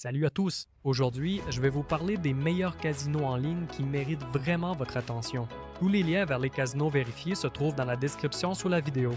Salut à tous! Aujourd'hui, je vais vous parler des meilleurs casinos en ligne qui méritent vraiment votre attention. Tous les liens vers les casinos vérifiés se trouvent dans la description sous la vidéo.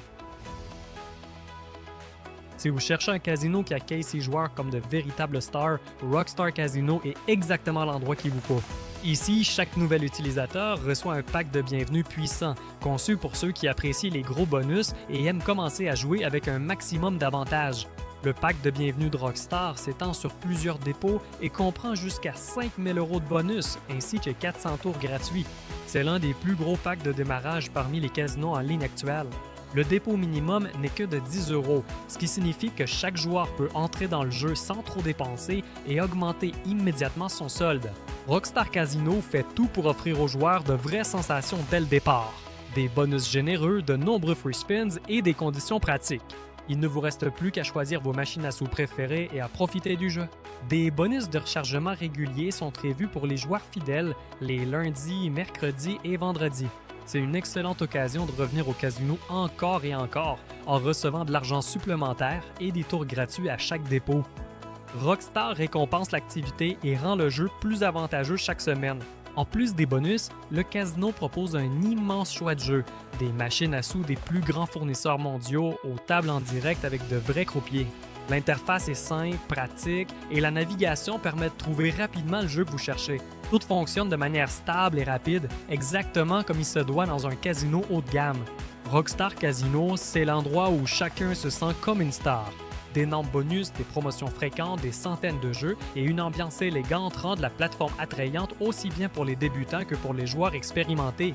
Si vous cherchez un casino qui accueille ses joueurs comme de véritables stars, Rockstar Casino est exactement l'endroit qu'il vous faut. Ici, chaque nouvel utilisateur reçoit un pack de bienvenue puissant, conçu pour ceux qui apprécient les gros bonus et aiment commencer à jouer avec un maximum d'avantages. Le pack de bienvenue de Rockstar s'étend sur plusieurs dépôts et comprend jusqu'à 5000 € de bonus ainsi que 400 tours gratuits. C'est l'un des plus gros packs de démarrage parmi les casinos en ligne actuels. Le dépôt minimum n'est que de 10 €, ce qui signifie que chaque joueur peut entrer dans le jeu sans trop dépenser et augmenter immédiatement son solde. Rockstar Casino fait tout pour offrir aux joueurs de vraies sensations dès le départ. Des bonus généreux, de nombreux free spins et des conditions pratiques. Il ne vous reste plus qu'à choisir vos machines à sous préférées et à profiter du jeu. Des bonus de rechargement réguliers sont prévus pour les joueurs fidèles les lundis, mercredis et vendredis. C'est une excellente occasion de revenir au casino encore et encore en recevant de l'argent supplémentaire et des tours gratuits à chaque dépôt. Rockstar récompense l'activité et rend le jeu plus avantageux chaque semaine. En plus des bonus, le casino propose un immense choix de jeux, des machines à sous des plus grands fournisseurs mondiaux aux tables en direct avec de vrais croupiers. L'interface est simple, pratique et la navigation permet de trouver rapidement le jeu que vous cherchez. Tout fonctionne de manière stable et rapide, exactement comme il se doit dans un casino haut de gamme. Rockstar Casino, c'est l'endroit où chacun se sent comme une star. D'énormes bonus, des promotions fréquentes, des centaines de jeux et une ambiance élégante rendent la plateforme attrayante aussi bien pour les débutants que pour les joueurs expérimentés.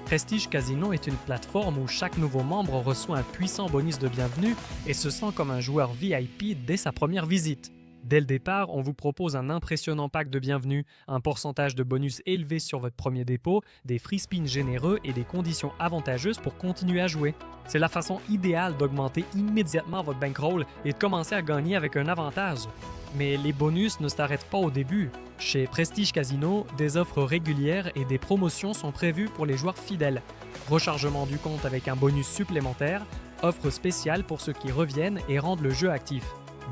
Prestige Casino est une plateforme où chaque nouveau membre reçoit un puissant bonus de bienvenue et se sent comme un joueur VIP dès sa première visite. Dès le départ, on vous propose un impressionnant pack de bienvenue, un pourcentage de bonus élevé sur votre premier dépôt, des free spins généreux et des conditions avantageuses pour continuer à jouer. C'est la façon idéale d'augmenter immédiatement votre bankroll et de commencer à gagner avec un avantage. Mais les bonus ne s'arrêtent pas au début. Chez Prestige Casino, des offres régulières et des promotions sont prévues pour les joueurs fidèles. Rechargement du compte avec un bonus supplémentaire, offres spéciales pour ceux qui reviennent et rendent le jeu actif.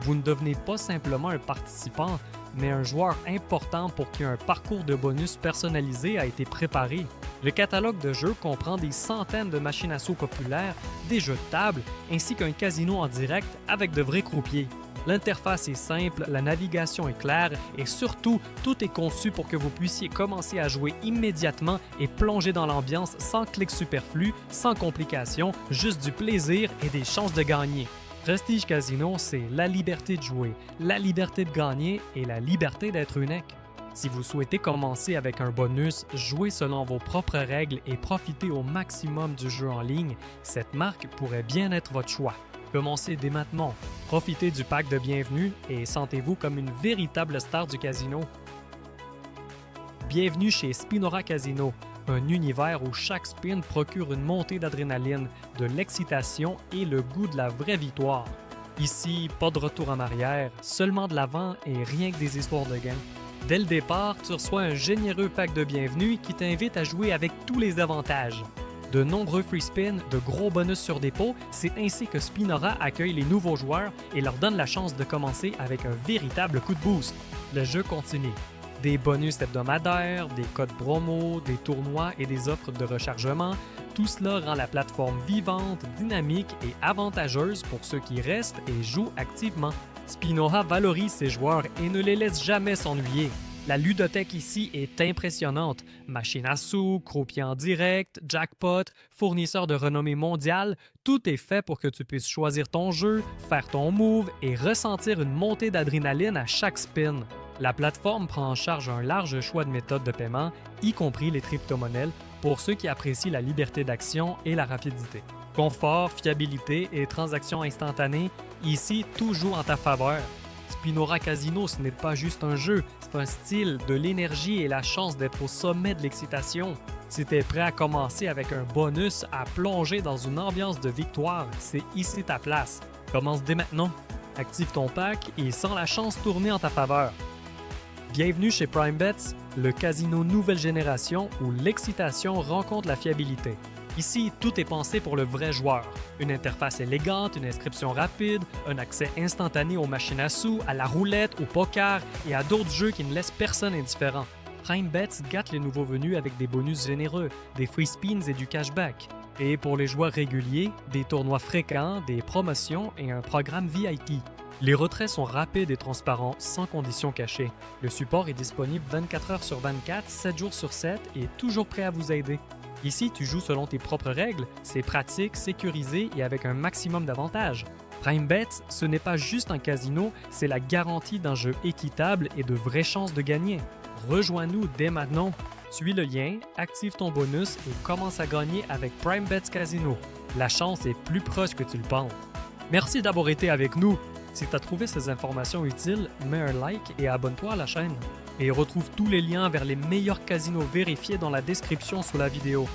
Vous ne devenez pas simplement un participant, mais un joueur important pour qui un parcours de bonus personnalisé a été préparé. Le catalogue de jeux comprend des centaines de machines à sous populaires, des jeux de table, ainsi qu'un casino en direct avec de vrais croupiers. L'interface est simple, la navigation est claire et surtout, tout est conçu pour que vous puissiez commencer à jouer immédiatement et plonger dans l'ambiance sans clics superflus, sans complications, juste du plaisir et des chances de gagner. Prestige Casino, c'est la liberté de jouer, la liberté de gagner et la liberté d'être unique. Si vous souhaitez commencer avec un bonus, jouer selon vos propres règles et profiter au maximum du jeu en ligne, cette marque pourrait bien être votre choix. Commencez dès maintenant, profitez du pack de bienvenue et sentez-vous comme une véritable star du casino. Bienvenue chez Spinora Casino, un univers où chaque spin procure une montée d'adrénaline, de l'excitation et le goût de la vraie victoire. Ici, pas de retour en arrière, seulement de l'avant et rien que des histoires de gains. Dès le départ, tu reçois un généreux pack de bienvenue qui t'invite à jouer avec tous les avantages. De nombreux free spins, de gros bonus sur dépôt, c'est ainsi que Spinora accueille les nouveaux joueurs et leur donne la chance de commencer avec un véritable coup de boost. Le jeu continue. Des bonus hebdomadaires, des codes promo, des tournois et des offres de rechargement, tout cela rend la plateforme vivante, dynamique et avantageuse pour ceux qui restent et jouent activement. Spinora valorise ses joueurs et ne les laisse jamais s'ennuyer. La ludothèque ici est impressionnante. Machines à sous, croupiers en direct, jackpot, fournisseurs de renommée mondiale, tout est fait pour que tu puisses choisir ton jeu, faire ton move et ressentir une montée d'adrénaline à chaque spin. La plateforme prend en charge un large choix de méthodes de paiement, y compris les crypto-monnaies, pour ceux qui apprécient la liberté d'action et la rapidité. Confort, fiabilité et transactions instantanées, ici tout joue en ta faveur. Spinora Casino, ce n'est pas juste un jeu, c'est un style, de l'énergie et la chance d'être au sommet de l'excitation. Si tu es prêt à commencer avec un bonus, à plonger dans une ambiance de victoire, c'est ici ta place. Commence dès maintenant. Active ton pack et sens la chance tourner en ta faveur. Bienvenue chez Prime Bets, le casino nouvelle génération où l'excitation rencontre la fiabilité. Ici, tout est pensé pour le vrai joueur. Une interface élégante, une inscription rapide, un accès instantané aux machines à sous, à la roulette, au poker et à d'autres jeux qui ne laissent personne indifférent. Prime Bets gâte les nouveaux venus avec des bonus généreux, des free spins et du cashback. Et pour les joueurs réguliers, des tournois fréquents, des promotions et un programme VIP. Les retraits sont rapides et transparents, sans conditions cachées. Le support est disponible 24 heures sur 24, 7 jours sur 7 et toujours prêt à vous aider. Ici, tu joues selon tes propres règles, c'est pratique, sécurisé et avec un maximum d'avantages. Prime Bets, ce n'est pas juste un casino, c'est la garantie d'un jeu équitable et de vraies chances de gagner. Rejoins-nous dès maintenant. Suis le lien, active ton bonus et commence à gagner avec Prime Bets Casino. La chance est plus proche que tu le penses. Merci d'avoir été avec nous. Si tu as trouvé ces informations utiles, mets un like et abonne-toi à la chaîne. Et retrouve tous les liens vers les meilleurs casinos vérifiés dans la description sous la vidéo.